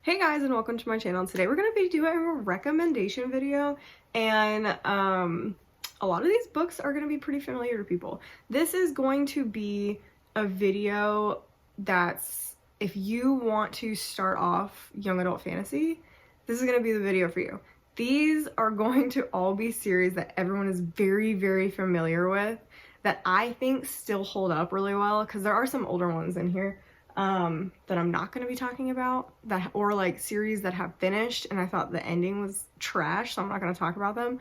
Hey guys, and welcome to my channel. Today we're going to be doing a recommendation video, and a lot of these books are going to be pretty familiar to people. This is going to be a video that's, if you want to start off young adult fantasy, this is going to be the video for you. These are going to all be series that everyone is very, very familiar with, that I think still hold up really well, because there are some older ones in here that I'm not going to be talking about, that, or like series that have finished and I thought the ending was trash, so I'm not going to talk about them.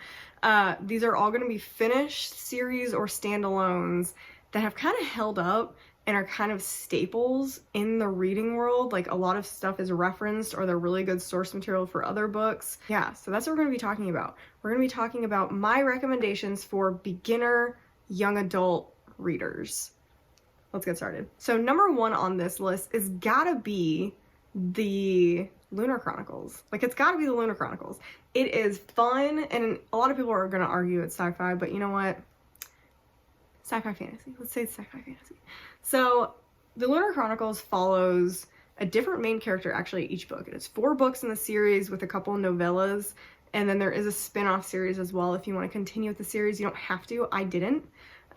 These are all going to be finished series or standalones that have kind of held up and are kind of staples in the reading world. Like, a lot of stuff is referenced, or they're really good source material for other books. Yeah, so that's what we're going to be talking about. We're going to be talking about my recommendations for beginner young adult readers. Let's get started. So number one on this list is gotta be the Lunar Chronicles. Like, it's gotta be the Lunar Chronicles. It is fun, and a lot of people are gonna argue it's sci-fi, but you know what? Sci-fi fantasy. Let's say it's sci-fi fantasy. So the Lunar Chronicles follows a different main character actually each book. It is 4 books in the series with a couple of novellas, and then there is a spin-off series as well if you want to continue with the series. You don't have to. I didn't.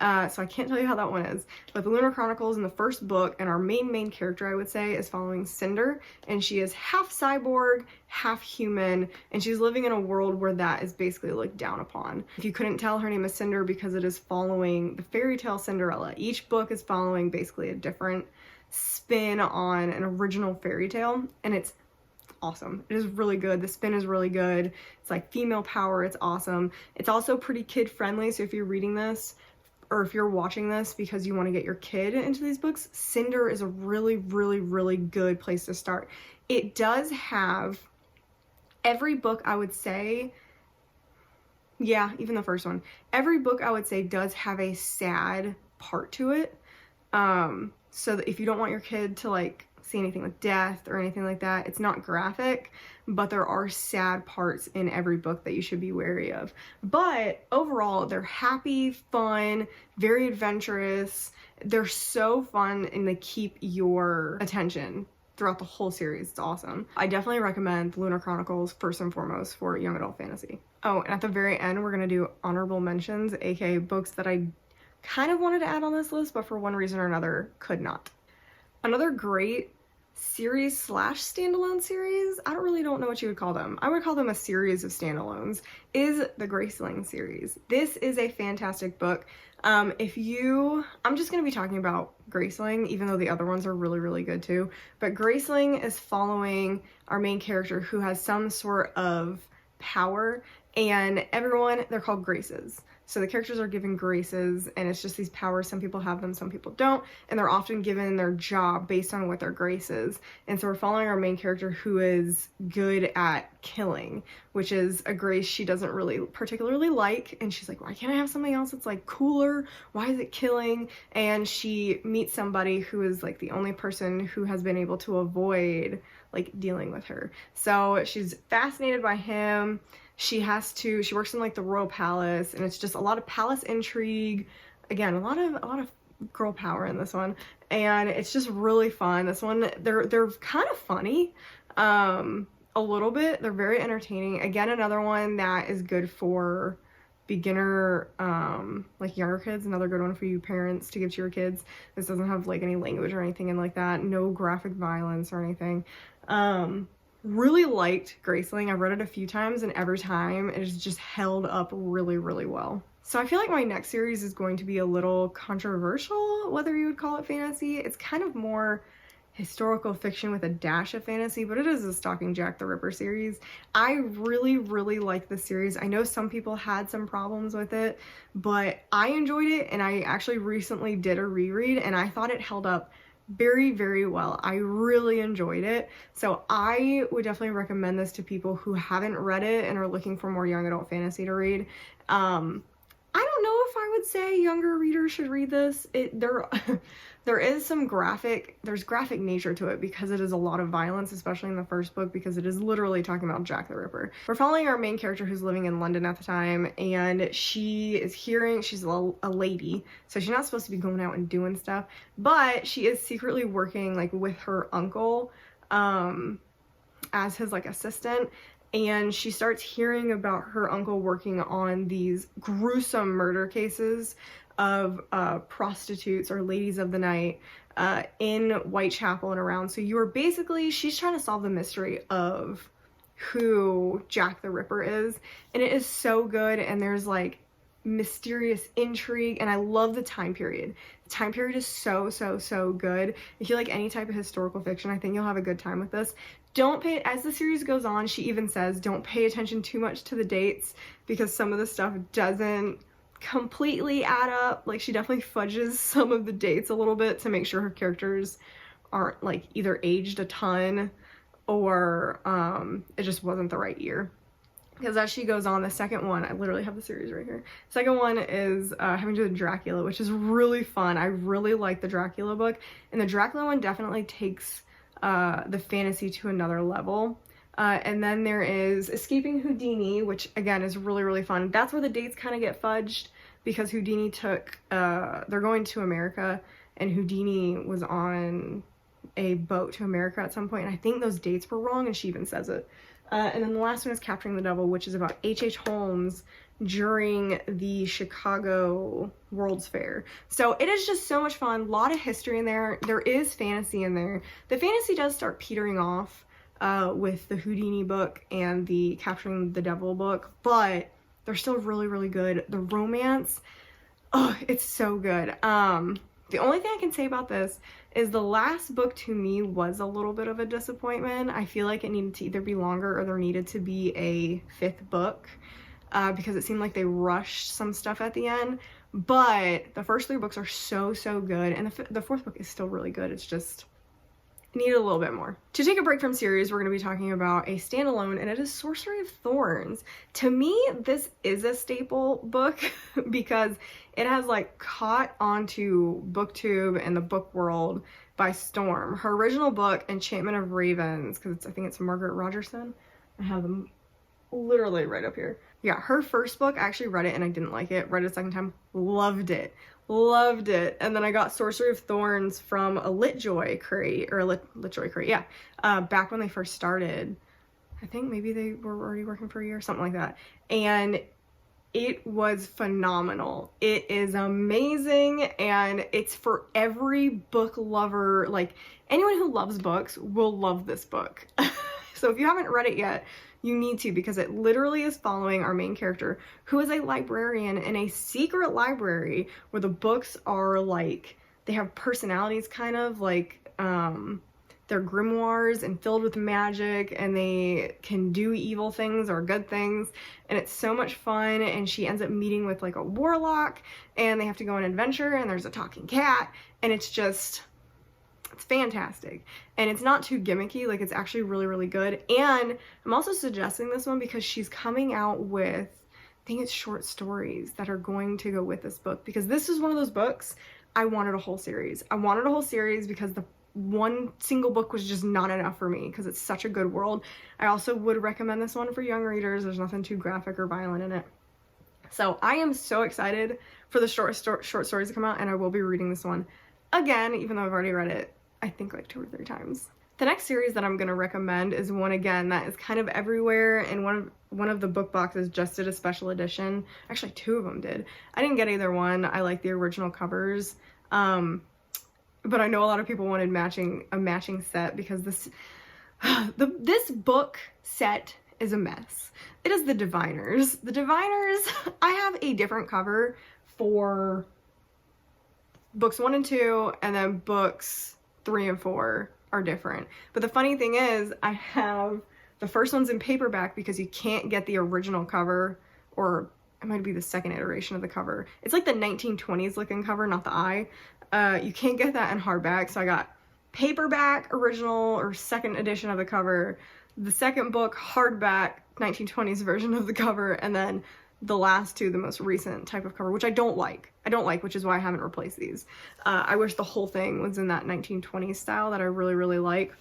So I can't tell you how that one is. But the Lunar Chronicles in the first book, and our main character, I would say, is following Cinder, and she is half cyborg, half human, and she's living in a world where that is basically looked down upon. If you couldn't tell, her name is Cinder because it is following the fairy tale Cinderella. Each book is following basically a different spin on an original fairy tale, and it's awesome. It is really good. The spin is really good. It's like female power. It's awesome. It's also pretty kid friendly, so if you're reading this, or if you're watching this because you want to get your kid into these books, Cinder is a really good place to start. It does have every book, I would say, yeah, even the first one, every book I would say does have a sad part to it. So that if you don't want your kid to like see anything with death or anything like that, it's not graphic, but there are sad parts in every book that you should be wary of. But overall, they're happy, fun, very adventurous. They're so fun, and they keep your attention throughout the whole series. It's awesome. I definitely recommend Lunar Chronicles first and foremost for young adult fantasy. Oh, and at the very end, we're gonna do honorable mentions, aka books that I kind of wanted to add on this list, but for one reason or another could not. Another great series slash standalone series, I don't know what you would call them. I would call them a series of standalones, is the Graceling series. This is a fantastic book. I'm just going to be talking about Graceling, even though the other ones are really good too. But Graceling is following our main character who has some sort of power, and they're called graces. So the characters are given graces, and it's just these powers. Some people have them, some people don't, and they're often given their job based on what their grace is. And so we're following our main character who is good at killing, which is a grace she doesn't really particularly like, and she's like, why can't I have something else that's like cooler? Why is it killing? And she meets somebody who is like the only person who has been able to avoid like dealing with her. So she's fascinated by him. She works in like the royal palace, and it's just a lot of palace intrigue. Again, a lot of girl power in this one, and it's just really fun. This one, they're kind of funny, a little bit. They're very entertaining. Again, another one that is good for beginner, like younger kids. Another good one for you parents to give to your kids. This doesn't have like any language or anything in like that. No graphic violence or anything. Really liked Graceling. I've read it a few times, and every time it has just held up really well. So I feel like my next series is going to be a little controversial, whether you would call it fantasy. It's kind of more historical fiction with a dash of fantasy, but it is a Stalking Jack the Ripper series. I really like this series. I know some people had some problems with it, but I enjoyed it, and I actually recently did a reread, and I thought it held up very well. I really enjoyed it. So I would definitely recommend this to people who haven't read it and are looking for more young adult fantasy to read. I don't know if I would say younger readers should read this. There is some graphic nature to it because it is a lot of violence, especially in the first book, because it is literally talking about Jack the Ripper. We're following our main character who's living in London at the time, and she's a lady, so she's not supposed to be going out and doing stuff, but she is secretly working like with her uncle, as his like assistant, and she starts hearing about her uncle working on these gruesome murder cases of prostitutes or ladies of the night in Whitechapel and around. So you are basically, she's trying to solve the mystery of who Jack the Ripper is, and it is so good, and there's like mysterious intrigue, and I love the time period. The time period is so good. If you like any type of historical fiction, I think you'll have a good time with this. Don't pay, as the series goes on, she even says don't pay attention too much to the dates, because some of the stuff doesn't completely add up. Like, she definitely fudges some of the dates a little bit to make sure her characters aren't like either aged a ton or it just wasn't the right year. Because as she goes on, the second one, I literally have the series right here. Second one is having to do with Dracula, which is really fun. I really like the Dracula book, and the Dracula one definitely takes the fantasy to another level. And then there is Escaping Houdini, which again is really fun. That's where the dates kind of get fudged, because Houdini took, they're going to America, and Houdini was on a boat to America at some point, and I think those dates were wrong, and she even says it. And then the last one is Capturing the Devil, which is about H.H. Holmes during the Chicago World's Fair. So it is just so much fun. A lot of history in there. There is fantasy in there. The fantasy does start petering off with the Houdini book and the Capturing the Devil book, but they're still really good. The romance, oh, it's so good. The only thing I can say about this is the last book to me was a little bit of a disappointment. I feel like it needed to either be longer or there needed to be a 5th book because it seemed like they rushed some stuff at the end. But the first 3 books are so good, and the 4th book is still really good. It's just needed a little bit more. To take a break from series, we're going to be talking about a standalone, and it is Sorcery of Thorns. To me, this is a staple book because it has like caught onto BookTube and the book world by storm. Her original book, Enchantment of Ravens, because I think it's Margaret Rogerson. I have them literally right up here. Yeah, her first book, I actually read it and I didn't like it. Read it a second time, loved it. And then I got Sorcery of Thorns from a LitJoy crate, or a LitJoy crate, yeah, back when they first started. I think maybe they were already working for a year, something like that. And it was phenomenal. It is amazing, and it's for every book lover. Like, anyone who loves books will love this book. So if you haven't read it yet, you need to, because it literally is following our main character, who is a librarian in a secret library where the books are like, they have personalities, kind of like they're grimoires and filled with magic, and they can do evil things or good things, and it's so much fun. And she ends up meeting with like a warlock, and they have to go on an adventure, and there's a talking cat, and it's fantastic. And it's not too gimmicky, like it's actually really good. And I'm also suggesting this one because she's coming out with, I think it's short stories that are going to go with this book, because this is one of those books I wanted a whole series. I wanted a whole series because the one single book was just not enough for me, because it's such a good world. I also would recommend this one for young readers. There's nothing too graphic or violent in it. So I am so excited for the short stories to come out, and I will be reading this one again, even though I've already read it, I think like 2 or 3 times. The next series that I'm going to recommend is one, again, that is kind of everywhere, and one of the book boxes just did a special edition. Actually, 2 of them did. I didn't get either one. I like the original covers, but I know a lot of people wanted a matching set, because this book set is a mess. It is the Diviners. The Diviners, I have a different cover for books 1 and 2, and then books 3 and 4 are different. But the funny thing is, I have the first one's in paperback because you can't get the original cover, or it might be the second iteration of the cover. It's like the 1920s looking cover, not the eye. You can't get that in hardback, so I got paperback original or second edition of the cover, the second book hardback 1920s version of the cover, and then the last 2, the most recent type of cover, which I don't like, which is why I haven't replaced these. I wish the whole thing was in that 1920s style that I really like.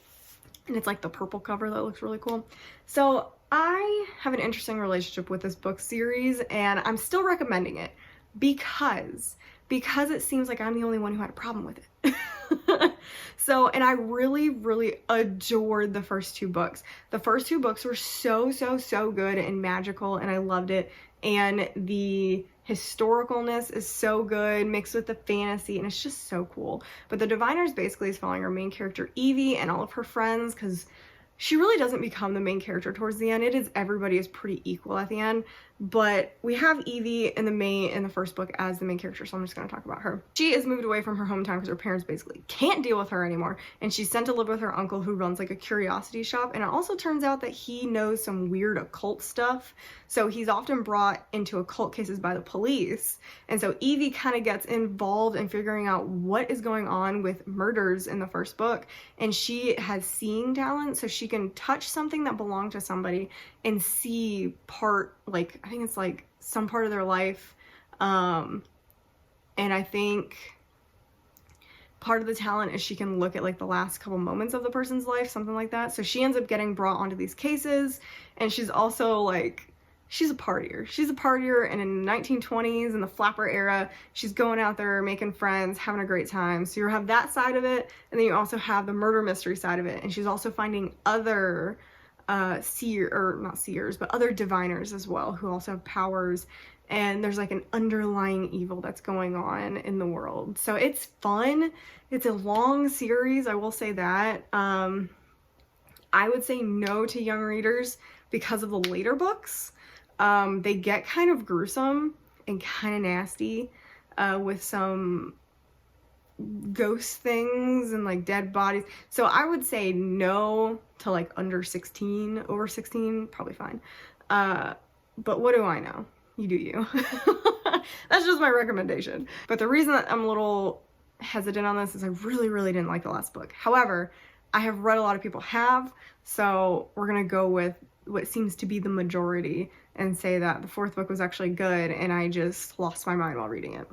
And it's like the purple cover that looks really cool. So I have an interesting relationship with this book series, and I'm still recommending it because because it seems like I'm the only one who had a problem with it. So, and I really, really adored the first two books. The first two books were so good and magical, and I loved it. And the historicalness is so good, mixed with the fantasy, and it's just so cool. But The Diviners basically is following our main character, Evie, and all of her friends, because she really doesn't become the main character towards the end. It is, everybody is pretty equal at the end, but we have Evie in the first book as the main character, so I'm just going to talk about her. She is moved away from her hometown because her parents basically can't deal with her anymore, and she's sent to live with her uncle who runs like a curiosity shop, and it also turns out that he knows some weird occult stuff, so he's often brought into occult cases by the police, and so Evie kind of gets involved in figuring out what is going on with murders in the first book, and she has seeing talent, so she can touch something that belonged to somebody and see part, like, I think it's like some part of their life, and I think part of the talent is she can look at like the last couple moments of the person's life, something like that. So she ends up getting brought onto these cases, and she's also like, she's a partier. She's a partier, and in the 1920s, in the flapper era, she's going out there making friends, having a great time. So you have that side of it, and then you also have the murder mystery side of it, and she's also finding other not seers, but other diviners as well, who also have powers, and there's like an underlying evil that's going on in the world. So it's fun. It's a long series, I will say that. I would say no to young readers because of the later books. They get kind of gruesome and kind of nasty, with some ghost things and like dead bodies. So I would say no to like under 16. Over 16, probably fine. But what do I know? You do you. That's just my recommendation. But the reason that I'm a little hesitant on this is I really didn't like the last book. However, I have read a lot of people have, so we're gonna go with what seems to be the majority and say that the fourth book was actually good, and I just lost my mind while reading it.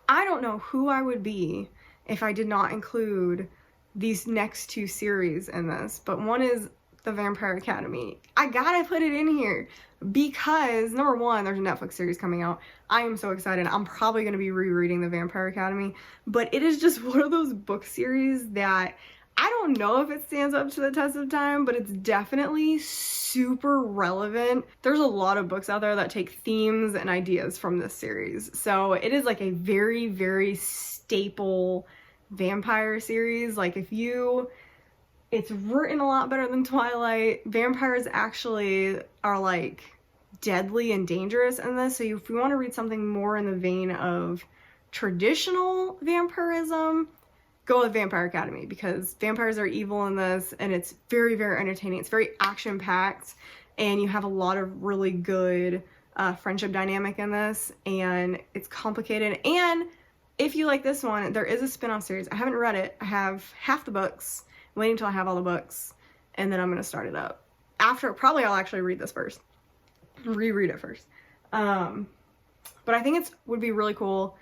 I don't know who I would be if I did not include these next two series in this, but one is The Vampire Academy. I gotta put it in here because, number one, there's a Netflix series coming out. I am so excited. I'm probably gonna be rereading The Vampire Academy, but it is just one of those book series that I don't know if it stands up to the test of time, but it's definitely super relevant. There's a lot of books out there that take themes and ideas from this series. So it is like a very staple vampire series. Like it's written a lot better than Twilight. Vampires actually are like deadly and dangerous in this. So if you want to read something more in the vein of traditional vampirism, go with Vampire Academy, because vampires are evil in this, and it's very entertaining. It's very action-packed, and you have a lot of really good friendship dynamic in this, and it's complicated. And if you like this one, there is a spin-off series. I haven't read it. I have half the books. I'm waiting until I have all the books, and then I'm going to start it up. Probably I'll actually read this first. Reread it first. But I think would be really cool.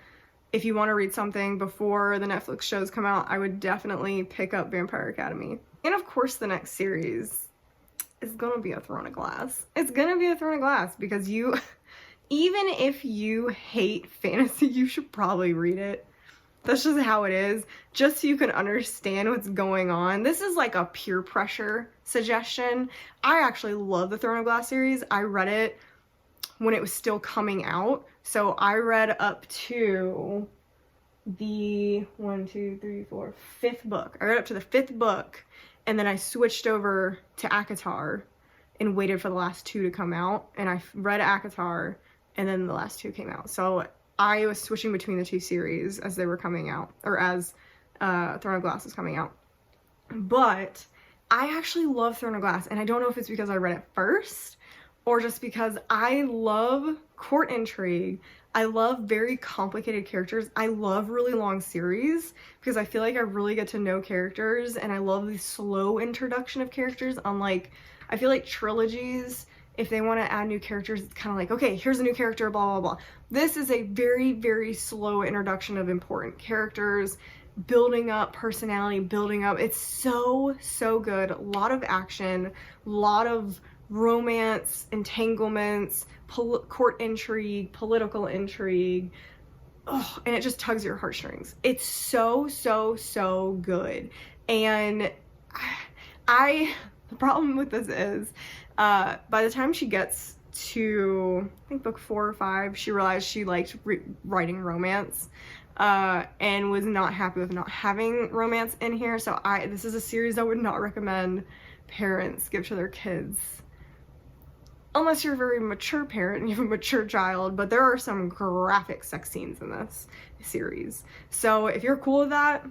If you want to read something before the Netflix shows come out, I would definitely pick up Vampire Academy. And of course, the next series is going to be A Throne of Glass. It's going to be A Throne of Glass because even if you hate fantasy, you should probably read it. That's just how it is, just so you can understand what's going on. This is like a peer pressure suggestion. I actually love the Throne of Glass series. I read it when it was still coming out. So I read up to the 5th book. I read up to the 5th book, and then I switched over to ACOTAR and waited for the last 2 to come out, and I read ACOTAR, and then the last 2 came out. So I was switching between the 2 series as they were coming out, or as Throne of Glass was coming out. But I actually love Throne of Glass, and I don't know if it's because I read it first, or just because I love court intrigue. I love very complicated characters. I love really long series because I feel like I really get to know characters, and I love the slow introduction of characters. Unlike, I feel like trilogies, if they want to add new characters, it's kind of like, okay, here's a new character, blah, blah, blah. This is a very slow introduction of important characters, building up personality, building up. It's so good. A lot of action, a lot of romance, entanglements, court intrigue, political intrigue. oh, and it just tugs your heartstrings. It's so, so, so good. And the problem with this is, by the time she gets to, I think, book 4 or 5, she realized she liked writing romance, and was not happy with not having romance in here. So this is a series I would not recommend parents give to their kids. Unless you're a very mature parent and you have a mature child, but there are some graphic sex scenes in this series. So if you're cool with that,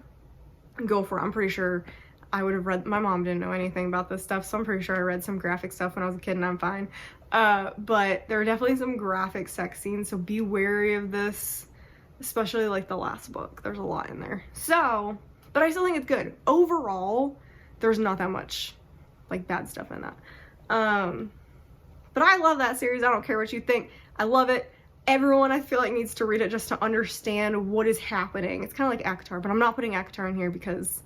go for it. I'm pretty sure I would have read, my mom didn't know anything about this stuff, so I'm pretty sure I read some graphic stuff when I was a kid and I'm fine. But there are definitely some graphic sex scenes, so be wary of this, especially like the last book. There's a lot in there. So, but I still think it's good. Overall, there's not that much like bad stuff in that. But I love that series. I don't care what you think. I love it. Everyone, I feel like, needs to read it just to understand what is happening. It's kind of like ACOTAR, but I'm not putting ACOTAR in here because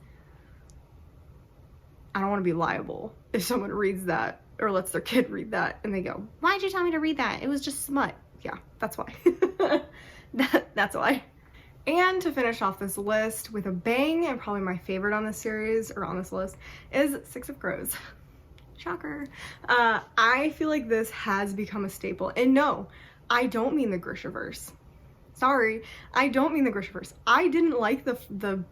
I don't want to be liable if someone reads that or lets their kid read that and they go, "Why'd you tell me to read that? It was just smut." Yeah, that's why. That's why. And to finish off this list with a bang, and probably my favorite on this series, or on this list, is Six of Crows. Shocker. I feel like this has become a staple. And no, I don't mean the Grishaverse. Sorry, I don't mean the Grishaverse. I didn't like the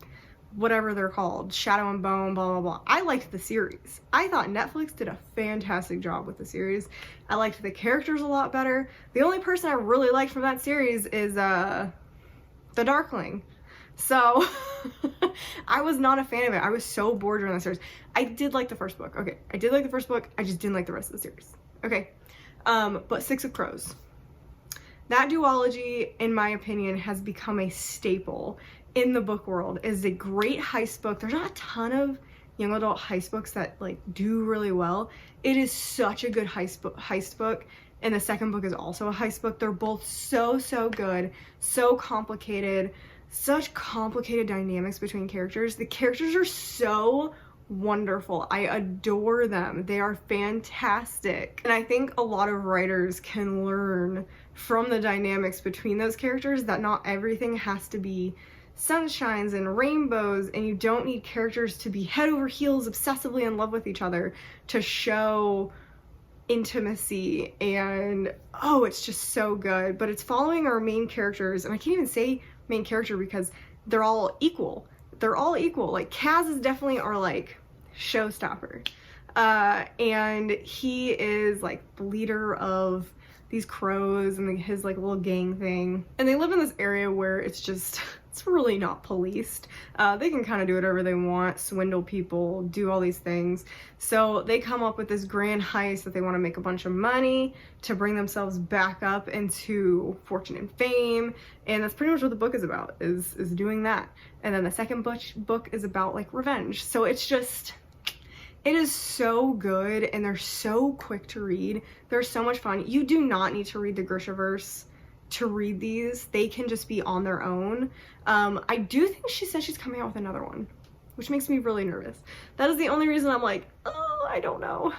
whatever they're called, Shadow and Bone, blah, blah, blah. I liked the series. I thought Netflix did a fantastic job with the series. I liked the characters a lot better. The only person I really liked from that series is the Darkling. So I was not a fan of it. I was so bored during the series. I did like the first book. Okay, I did like the first book. I just didn't like the rest of the series. Okay, but Six of Crows. That duology, in my opinion, has become a staple in the book world. It is a great heist book. There's not a ton of young adult heist books that like do really well. It is such a good heist book. And the second book is also a heist book. They're both so, so good, so complicated. Such complicated dynamics between characters. The characters are so wonderful. I adore them. They are fantastic. And I think a lot of writers can learn from the dynamics between those characters, that not everything has to be sunshines and rainbows, and you don't need characters to be head over heels obsessively in love with each other to show intimacy. And oh, it's just so good. But it's following our main characters, and I can't even say main character because they're all equal. They're all equal. Like Kaz is definitely our like showstopper, and he is like the leader of these crows and his like little gang thing. And they live in this area where it's really not policed. They can kind of do whatever they want, swindle people, do all these things. So they come up with this grand heist that they want to make a bunch of money to bring themselves back up into fortune and fame. And that's pretty much what the book is about, is doing that. And then the second book is about like revenge. So it's just, it is so good, and they're so quick to read. They're so much fun. You do not need to read the Grishaverse to read these. They can just be on their own. I do think she said she's coming out with another one, which makes me really nervous. That is the only reason I'm like, oh, I don't know.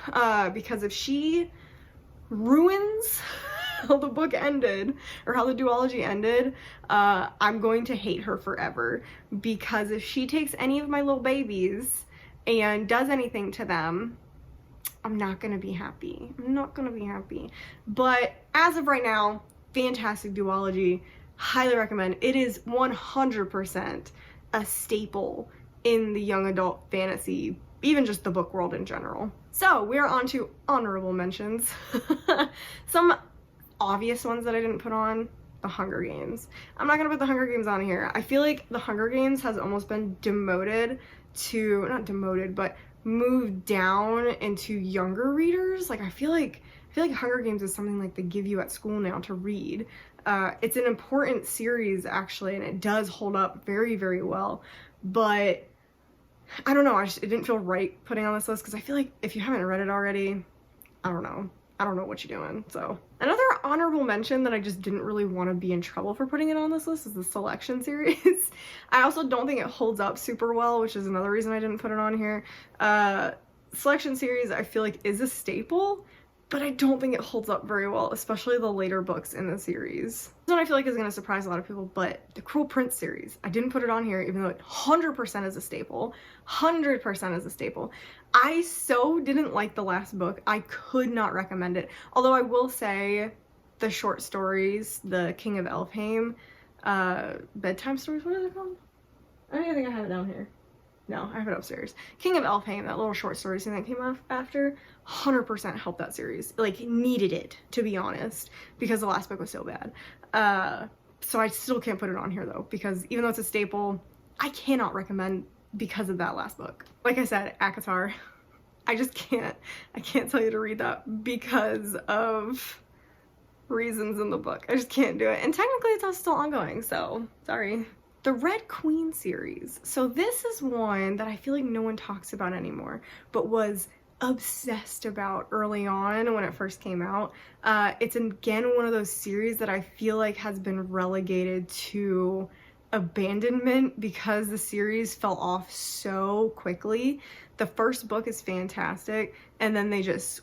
Because if she ruins how the book ended, or how the duology ended, I'm going to hate her forever. Because if she takes any of my little babies and does anything to them, I'm not gonna be happy. I'm not gonna be happy. But as of right now, fantastic duology. Highly recommend. It is 100% a staple in the young adult fantasy, even just the book world in general. So we're on to honorable mentions. Some obvious ones that I didn't put on. The Hunger Games. I'm not gonna put the Hunger Games on here. I feel like the Hunger Games has almost been demoted to, not demoted, but moved down into younger readers. Like I feel like Hunger Games is something like they give you at school now to read. It's an important series actually, and it does hold up very, very well. But I don't know, it didn't feel right putting on this list because I feel like if you haven't read it already, I don't know what you're doing. So another honorable mention that I just didn't really want to be in trouble for putting it on this list is the Selection series. I also don't think it holds up super well, which is another reason I didn't put it on here. Selection series I feel like is a staple, but I don't think it holds up very well, especially the later books in the series. This one I feel like is going to surprise a lot of people, but the Cruel Prince series, I didn't put it on here even though it 100% is a staple. 100% is a staple. I so didn't like the last book. I could not recommend it. Although I will say the short stories, the King of Elfhame, bedtime stories, what are they called? I don't even think I have it down here. No, I have it upstairs. King of Elfhame, that little short story scene that came off after, 100% helped that series. Like, needed it, to be honest, because the last book was so bad. So I still can't put it on here, though, because even though it's a staple, I cannot recommend because of that last book. Like I said, ACOTAR, I just can't. I can't tell you to read that because of reasons in the book. I just can't do it. And technically, it's all still ongoing, so sorry. The Red Queen series. So this is one that I feel like no one talks about anymore, but was obsessed about early on when it first came out. It's again one of those series that I feel like has been relegated to abandonment because the series fell off so quickly. The first book is fantastic, and then they're just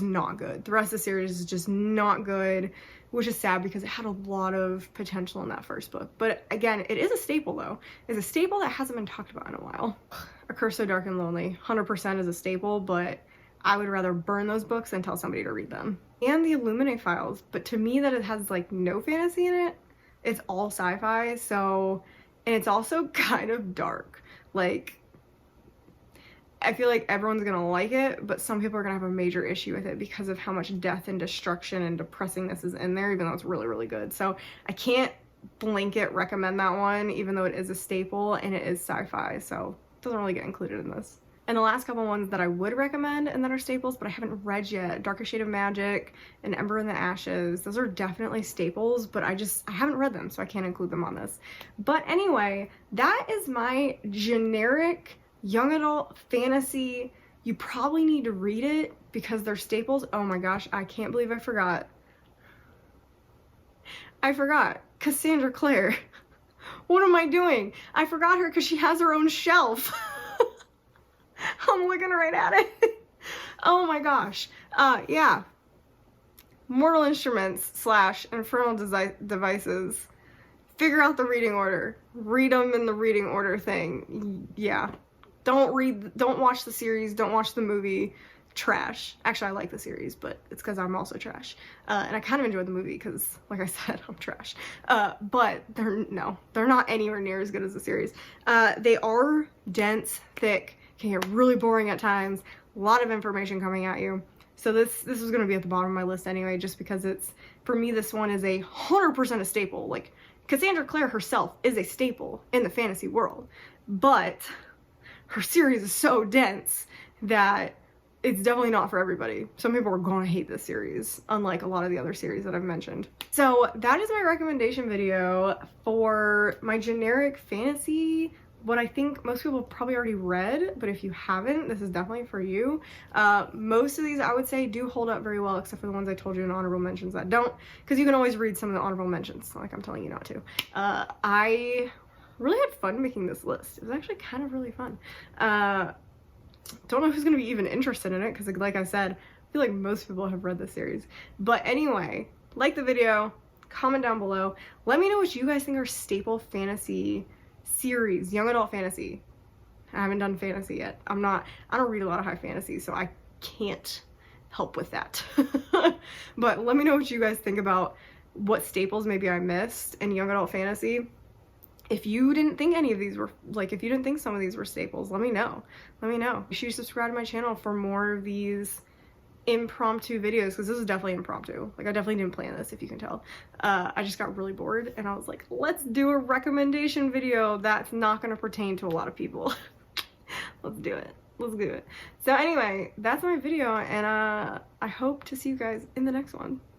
not good. The rest of the series is just not good, which is sad because it had a lot of potential in that first book. But again, it is a staple though. It's a staple that hasn't been talked about in a while. A Curse So Dark and Lonely, 100% is a staple, but I would rather burn those books than tell somebody to read them. And the Illuminate Files, but to me that it has like no fantasy in it. It's all sci-fi, so, and it's also kind of dark. Like, I feel like everyone's gonna like it, but some people are gonna have a major issue with it because of how much death and destruction and depressingness is in there, even though it's really, really good. So I can't blanket recommend that one, even though it is a staple and it is sci-fi, so it doesn't really get included in this. And the last couple ones that I would recommend and that are staples, but I haven't read yet, Darkest Shade of Magic and Ember in the Ashes. Those are definitely staples, but I haven't read them, so I can't include them on this. But anyway, that is my generic young adult fantasy. You probably need to read it because they're staples. Oh my gosh, I can't believe I forgot. Cassandra Clare. What am I doing? I forgot her because she has her own shelf. I'm looking right at it. Oh my gosh. Yeah. Mortal Instruments / Infernal Devices. Figure out the reading order. Read them in the reading order thing. Yeah. Don't watch the series, don't watch the movie. Trash. Actually, I like the series, but it's because I'm also trash. And I kind of enjoyed the movie because, like I said, I'm trash. But they're not anywhere near as good as the series. They are dense, thick, can get really boring at times, a lot of information coming at you. So this is going to be at the bottom of my list anyway, just because for me, this one is 100% a staple. Like, Cassandra Clare herself is a staple in the fantasy world, but her series is so dense that it's definitely not for everybody. Some people are going to hate this series, unlike a lot of the other series that I've mentioned. So that is my recommendation video for my generic fantasy, what I think most people probably already read, but if you haven't, this is definitely for you. Most of these, I would say, do hold up very well, except for the ones I told you in honorable mentions that don't, because you can always read some of the honorable mentions, like I'm telling you not to. I really had fun making this list. It was actually kind of really fun. Don't know who's going to be even interested in it, because like I said, I feel like most people have read this series. But anyway, like the video, comment down below. Let me know what you guys think are staple fantasy series, young adult fantasy. I haven't done fantasy yet. I don't read a lot of high fantasy, so I can't help with that. But let me know what you guys think about what staples maybe I missed in young adult fantasy. If you didn't think any of these were, like, if you didn't think some of these were staples, let me know. Let me know. You should subscribe to my channel for more of these impromptu videos, because this is definitely impromptu. Like, I definitely didn't plan this, if you can tell. I just got really bored, and I was like, let's do a recommendation video that's not going to pertain to a lot of people. Let's do it. Let's do it. So anyway, that's my video, and I hope to see you guys in the next one.